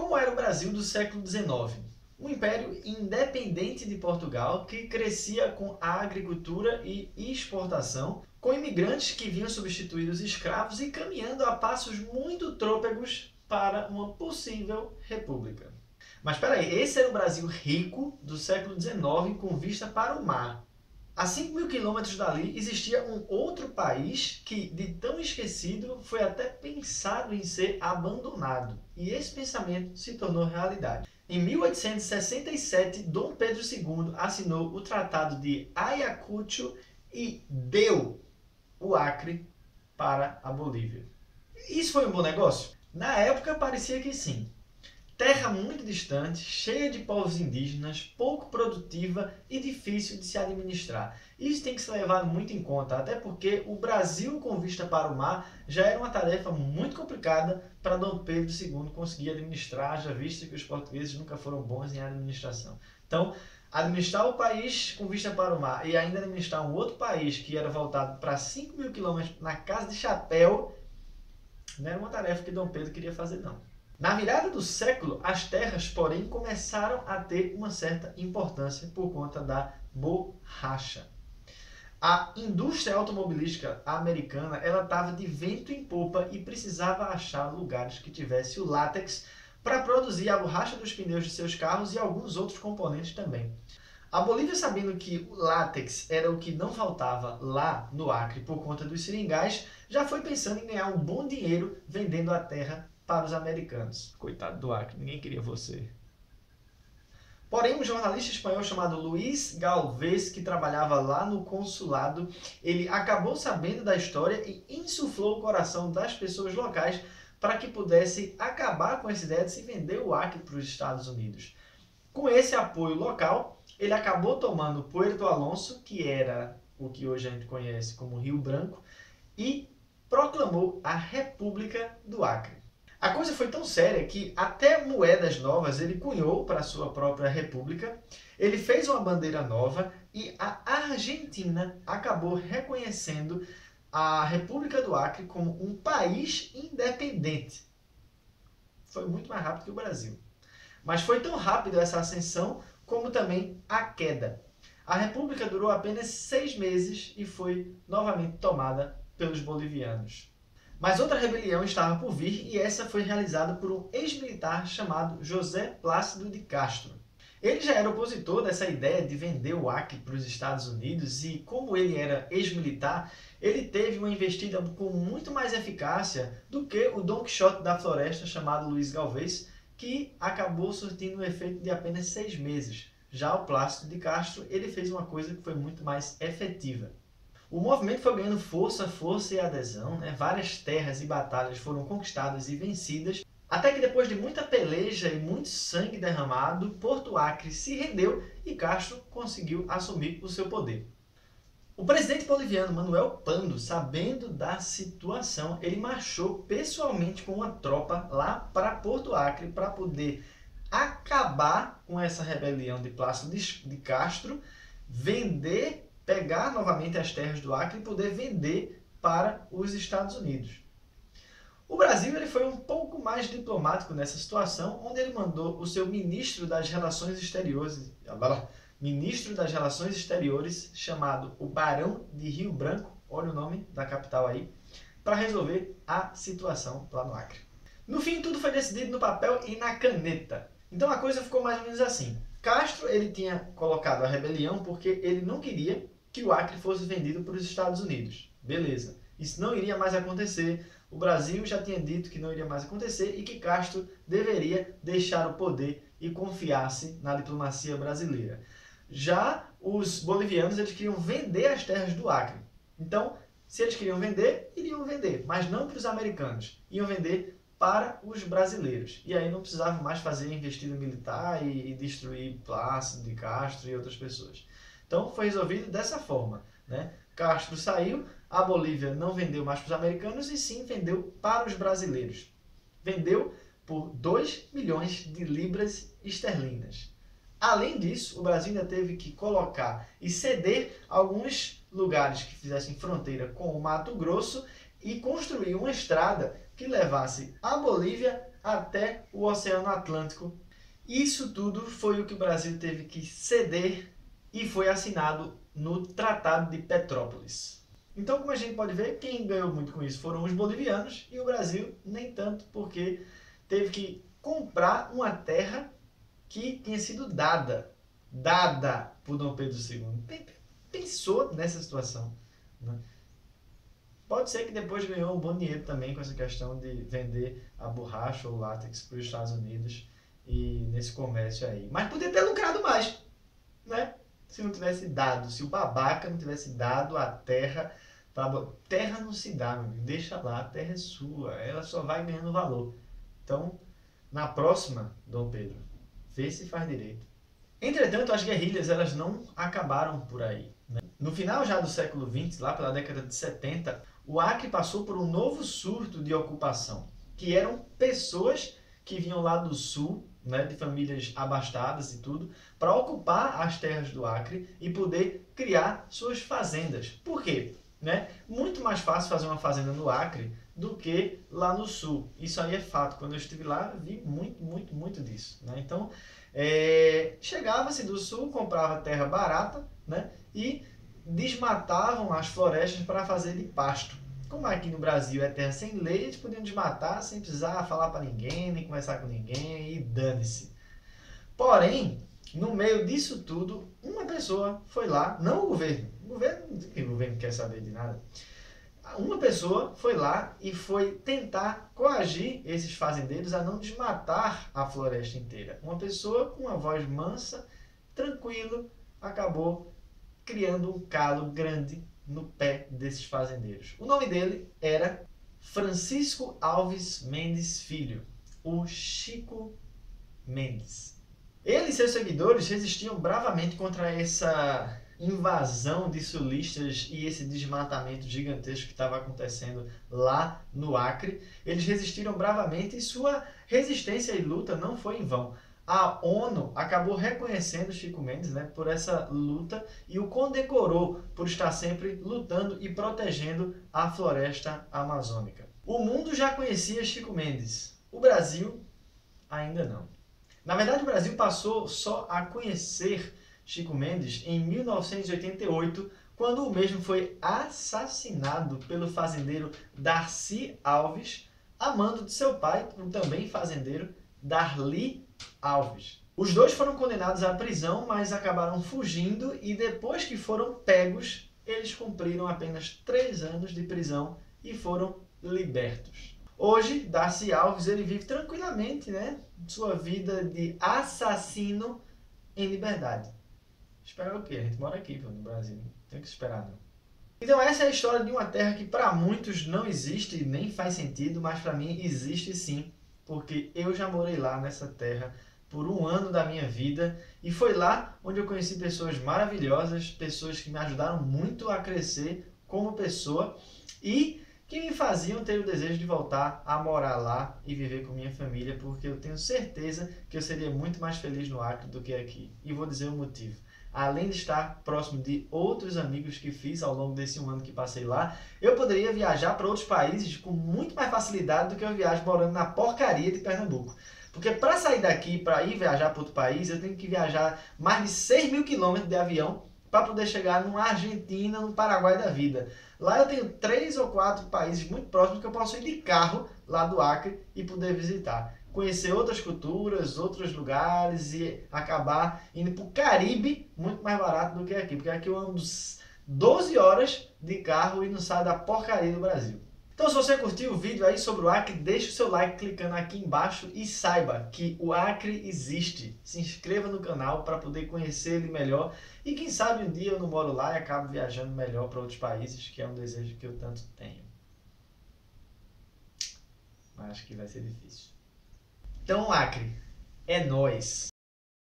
Como era o Brasil do século XIX? Um império independente de Portugal que crescia com a agricultura e exportação, com imigrantes que vinham substituir os escravos e caminhando a passos muito trôpegos para uma possível república. Mas espera aí, esse era o Brasil rico do século XIX com vista para o mar. A 5.000 quilômetros dali existia um outro país que, de tão esquecido, foi até pensado em ser abandonado. E esse pensamento se tornou realidade. Em 1867, Dom Pedro II assinou o Tratado de Ayacucho e deu o Acre para a Bolívia. Isso foi um bom negócio? Na época parecia que sim. Terra muito distante, cheia de povos indígenas, pouco produtiva e difícil de se administrar. Isso tem que ser levado muito em conta, até porque o Brasil com vista para o mar já era uma tarefa muito complicada para Dom Pedro II conseguir administrar, já visto que os portugueses nunca foram bons em administração. Então, administrar o país com vista para o mar e ainda administrar um outro país que era voltado para 5.000 quilômetros na casa de chapéu, não era uma tarefa que Dom Pedro queria fazer, não. Na virada do século, as terras, porém, começaram a ter uma certa importância por conta da borracha. A indústria automobilística americana estava de vento em popa e precisava achar lugares que tivesse o látex para produzir a borracha dos pneus de seus carros e alguns outros componentes também. A Bolívia, sabendo que o látex era o que não faltava lá no Acre por conta dos seringais, já foi pensando em ganhar um bom dinheiro vendendo a terra para os americanos. Coitado do Acre, ninguém queria você. Porém, um jornalista espanhol chamado Luís Galvez, que trabalhava lá no consulado, ele acabou sabendo da história e insuflou o coração das pessoas locais para que pudesse acabar com essa ideia de se vender o Acre para os Estados Unidos. Com esse apoio local, ele acabou tomando Puerto Alonso, que era o que hoje a gente conhece como Rio Branco, e proclamou a República do Acre. A coisa foi tão séria que até moedas novas ele cunhou para a sua própria república, ele fez uma bandeira nova e a Argentina acabou reconhecendo a República do Acre como um país independente. Foi muito mais rápido que o Brasil. Mas foi tão rápido essa ascensão como também a queda. A república durou apenas 6 meses e foi novamente tomada pelos bolivianos. Mas outra rebelião estava por vir e essa foi realizada por um ex-militar chamado José Plácido de Castro. Ele já era opositor dessa ideia de vender o Acre para os Estados Unidos e, como ele era ex-militar, ele teve uma investida com muito mais eficácia do que o Dom Quixote da Floresta chamado Luís Galvez, que acabou surtindo um efeito de apenas 6 meses. Já o Plácido de Castro, ele fez uma coisa que foi muito mais efetiva. O movimento foi ganhando força e adesão, Várias terras e batalhas foram conquistadas e vencidas, até que depois de muita peleja e muito sangue derramado, Porto Acre se rendeu e Castro conseguiu assumir o seu poder. O presidente boliviano Manuel Pando, sabendo da situação, ele marchou pessoalmente com uma tropa lá para Porto Acre para poder acabar com essa rebelião de Plácido de Castro, pegar novamente as terras do Acre e poder vender para os Estados Unidos. O Brasil ele foi um pouco mais diplomático nessa situação, onde ele mandou o seu ministro das Relações Exteriores, chamado o Barão de Rio Branco, olha o nome da capital aí, para resolver a situação lá no Acre. No fim, tudo foi decidido no papel e na caneta. Então a coisa ficou mais ou menos assim. Castro ele tinha colocado a rebelião porque ele não queria que o Acre fosse vendido para os Estados Unidos. Beleza. Isso não iria mais acontecer. O Brasil já tinha dito que não iria mais acontecer e que Castro deveria deixar o poder e confiar-se na diplomacia brasileira. Já os bolivianos eles queriam vender as terras do Acre. Então, se eles queriam vender, iriam vender, mas não para os americanos. Iam vender para os brasileiros. E aí não precisavam mais fazer investida militar e destruir Plácido de Castro e outras pessoas. Então foi resolvido dessa forma, Castro saiu, a Bolívia não vendeu mais para os americanos e sim vendeu para os brasileiros. Vendeu por 2 milhões de libras esterlinas. Além disso, o Brasil ainda teve que colocar e ceder alguns lugares que fizessem fronteira com o Mato Grosso e construir uma estrada que levasse a Bolívia até o Oceano Atlântico. Isso tudo foi o que o Brasil teve que ceder e foi assinado no Tratado de Petrópolis. Então, como a gente pode ver, quem ganhou muito com isso foram os bolivianos e o Brasil nem tanto, porque teve que comprar uma terra que tinha sido dada por Dom Pedro II. Pensou nessa situação, né? Pode ser que depois ganhou um bom dinheiro também com essa questão de vender a borracha ou látex para os Estados Unidos e nesse comércio aí. Mas podia ter lucrado mais, né? Se não tivesse dado, se o babaca não tivesse dado a terra. Terra não se dá, meu amigo. Deixa lá, a terra é sua. Ela só vai ganhando valor. Então, na próxima, Dom Pedro, vê se faz direito. Entretanto, as guerrilhas elas não acabaram por aí, né? No final já do século XX, lá pela década de 70, o Acre passou por um novo surto de ocupação, que eram pessoas que vinham lá do sul, né, de famílias abastadas e tudo, para ocupar as terras do Acre e poder criar suas fazendas. Por quê? Né? Muito mais fácil fazer uma fazenda no Acre do que lá no sul. Isso aí é fato. Quando eu estive lá, vi muito disso, né? Então, chegava-se do sul, comprava terra barata, né? E desmatavam as florestas para fazer de pasto. Como aqui no Brasil é terra sem lei, eles podiam desmatar sem precisar falar para ninguém, nem conversar com ninguém e dane-se. Porém, no meio disso tudo, uma pessoa foi lá, não o governo. O governo quer saber de nada. Uma pessoa foi lá e foi tentar coagir esses fazendeiros a não desmatar a floresta inteira. Uma pessoa com uma voz mansa, tranquilo, acabou criando um calo grande no pé desses fazendeiros. O nome dele era Francisco Alves Mendes Filho, o Chico Mendes. Ele e seus seguidores resistiam bravamente contra essa invasão de sulistas e esse desmatamento gigantesco que estava acontecendo lá no Acre. Eles resistiram bravamente e sua resistência e luta não foi em vão. A ONU acabou reconhecendo Chico Mendes, né, por essa luta e o condecorou por estar sempre lutando e protegendo a floresta amazônica. O mundo já conhecia Chico Mendes, o Brasil ainda não. Na verdade, o Brasil passou só a conhecer Chico Mendes em 1988, quando o mesmo foi assassinado pelo fazendeiro Darcy Alves, a mando de seu pai, o também fazendeiro Darly Alves. Os dois foram condenados à prisão, mas acabaram fugindo e depois que foram pegos, eles cumpriram apenas 3 anos de prisão e foram libertos. Hoje, Darcy Alves ele vive tranquilamente, né, sua vida de assassino em liberdade. Esperar o quê? A gente mora aqui, no Brasil. Não tem que esperar, não. Então essa é a história de uma terra que para muitos não existe e nem faz sentido, mas para mim existe sim, porque eu já morei lá nessa terra por 1 ano da minha vida e foi lá onde eu conheci pessoas maravilhosas, pessoas que me ajudaram muito a crescer como pessoa e que me faziam ter o desejo de voltar a morar lá e viver com minha família, porque eu tenho certeza que eu seria muito mais feliz no Acre do que aqui. E vou dizer o motivo. Além de estar próximo de outros amigos que fiz ao longo desse 1 ano que passei lá, eu poderia viajar para outros países com muito mais facilidade do que eu viajo morando na porcaria de Pernambuco. Porque para sair daqui, para ir viajar para outro país, eu tenho que viajar mais de 6 mil quilômetros de avião para poder chegar numa Argentina, no Paraguai da vida. Lá eu tenho 3 ou 4 países muito próximos que eu posso ir de carro lá do Acre e poder visitar. Conhecer outras culturas, outros lugares e acabar indo para o Caribe muito mais barato do que aqui. Porque aqui eu ando 12 horas de carro e não saio da porcaria do Brasil. Então se você curtiu o vídeo aí sobre o Acre, deixa o seu like clicando aqui embaixo e saiba que o Acre existe. Se inscreva no canal para poder conhecer ele melhor. E quem sabe um dia eu não moro lá e acabo viajando melhor para outros países, que é um desejo que eu tanto tenho. Mas acho que vai ser difícil. Então, Acre, é nóis!